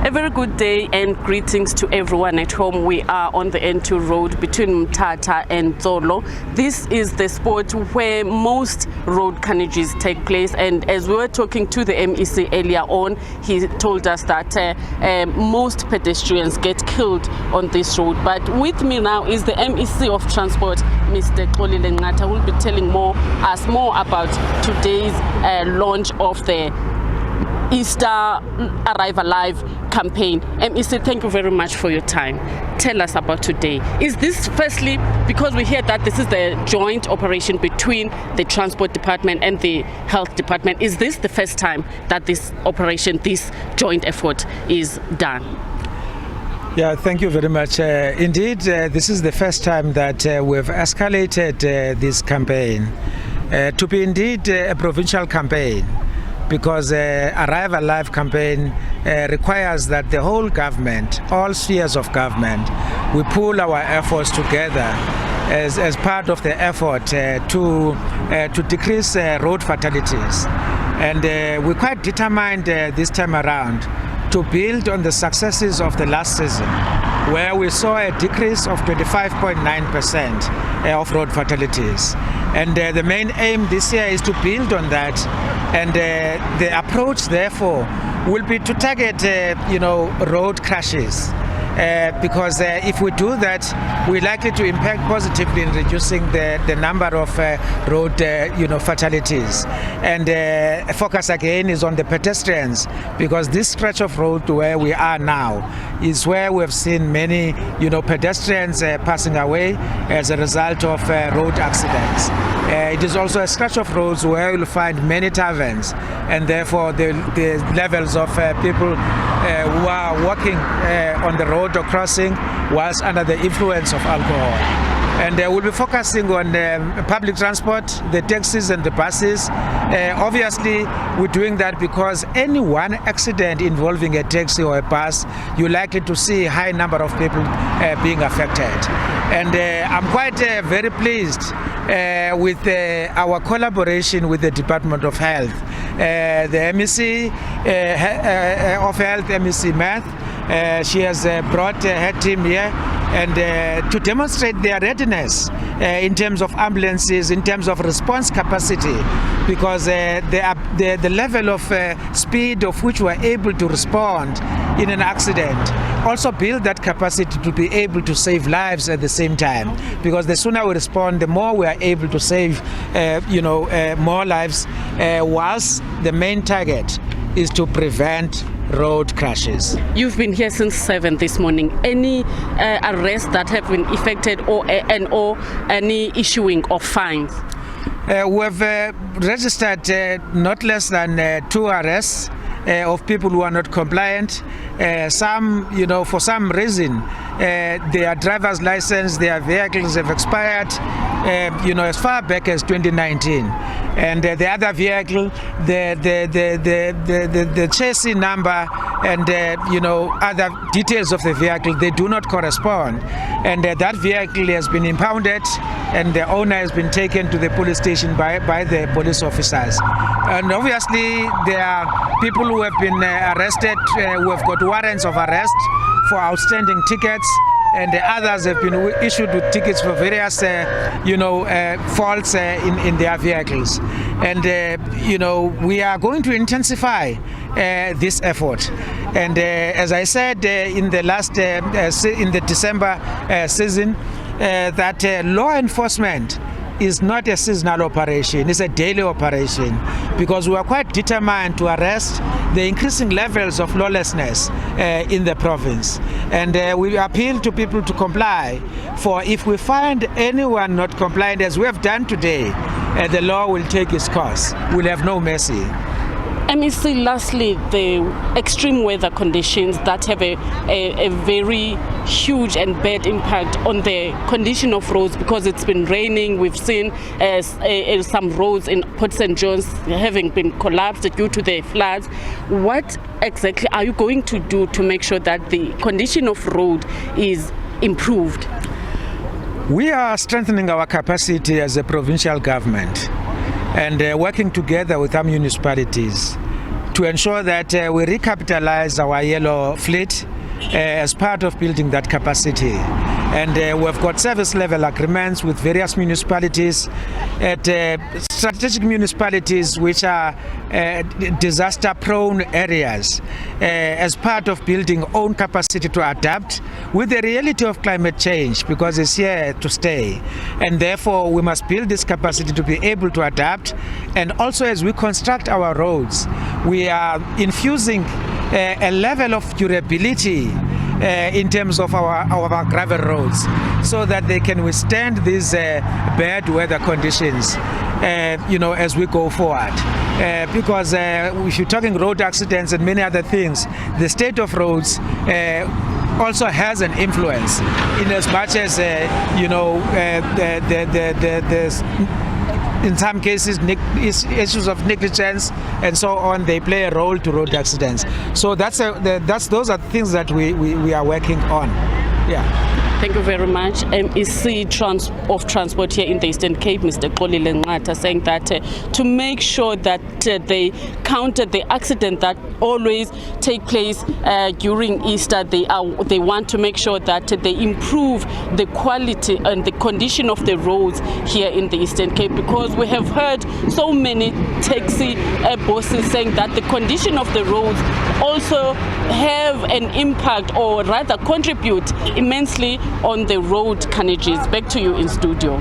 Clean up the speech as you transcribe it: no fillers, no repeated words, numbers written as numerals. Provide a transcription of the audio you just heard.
A very good day and greetings to everyone at home. We are on the N2 road between Mthatha and Zolo. This is the spot where most road carnages take place, and as we were talking to the MEC earlier on, he told us that most pedestrians get killed on this road. But with me now is the MEC of Transport, Mr. Mhlekude, who will be telling us more about today's launch of the Easter Arrive Alive campaign. MEC, thank you very much for your time. Tell us about today. Is this firstly, because we hear that this is the joint operation between the Transport Department and the Health Department, is this the first time that this operation, this joint effort is done? Yeah, thank you very much. Indeed, this is the first time that we've escalated this campaign to be indeed a provincial campaign, because Arrive Alive campaign requires that the whole government, all spheres of government, we pool our efforts together as part of the effort to decrease road fatalities. And we're quite determined this time around to build on the successes of the last season, where we saw a decrease of 25.9% of road fatalities. And the main aim this year is to build on that. And the approach, therefore, will be to target, road crashes. Because if we do that, we're likely to impact positively in reducing the number of road fatalities. And focus again is on the pedestrians, because this stretch of road where we are now is where we've seen many pedestrians passing away as a result of road accidents. It is also a stretch of roads where you'll find many taverns, and therefore the levels of people who are walking on the road or crossing whilst under the influence of alcohol. And we'll be focusing on public transport, the taxis and the buses. Obviously, we're doing that because any one accident involving a taxi or a bus, you're likely to see a high number of people being affected. And I'm quite very pleased with our collaboration with the Department of Health. The MEC of Health, MEC Mthatha, she has brought her team here and to demonstrate their readiness in terms of ambulances, in terms of response capacity, because the level of speed of which we're able to respond in an accident also build that capacity to be able to save lives at the same time, because the sooner we respond, the more we are able to save more lives, whilst the main target is to prevent road crashes. You've been here since 7 this morning. Any arrests that have been effected or any issuing of fines? We've registered not less than 2 arrests of people who are not compliant. Some, for some reason, their driver's license, their vehicles have expired, as far back as 2019. And the other vehicle, the chassis number and other details of the vehicle, they do not correspond. And that vehicle has been impounded, and the owner has been taken to the police station by the police officers. And obviously, there are people who have been arrested, who have got warrants of arrest for outstanding tickets, and the others have been issued with tickets for various, faults in their vehicles. And, we are going to intensify this effort. And as I said in the last, in the December season, that law enforcement is not a seasonal operation, it's a daily operation, because we are quite determined to arrest the increasing levels of lawlessness in the province. And we appeal to people to comply, for if we find anyone not compliant, as we have done today, the law will take its course. We'll have no mercy. MEC, lastly, the extreme weather conditions that have a very huge and bad impact on the condition of roads, because it's been raining. We've seen some roads in Port St. John's having been collapsed due to the floods. What exactly are you going to do to make sure that the condition of road is improved? We are strengthening our capacity as a provincial government and working together with our municipalities to ensure that we recapitalize our yellow fleet as part of building that capacity. And we've got service level agreements with various municipalities at strategic municipalities which are disaster prone areas as part of building own capacity to adapt with the reality of climate change, because it's here to stay. And therefore we must build this capacity to be able to adapt. And also, as we construct our roads, we are infusing a level of durability in terms of our gravel roads, so that they can withstand these bad weather conditions, as we go forward. Because if you're talking road accidents and many other things, the state of roads also has an influence, in as much as in some cases issues of negligence and so on, they play a role to road accidents. So those are the things that we are working on. Yeah. Thank you very much. MEC of Transport here in the Eastern Cape, Mr. Mhlekude, saying that to make sure that they counter the accident that always take place during Easter, they want to make sure that they improve the quality and the condition of the roads here in the Eastern Cape, because we have heard so many taxi bosses saying that the condition of the roads also have an impact, or rather contribute immensely on the road carnages. Back to you in studio.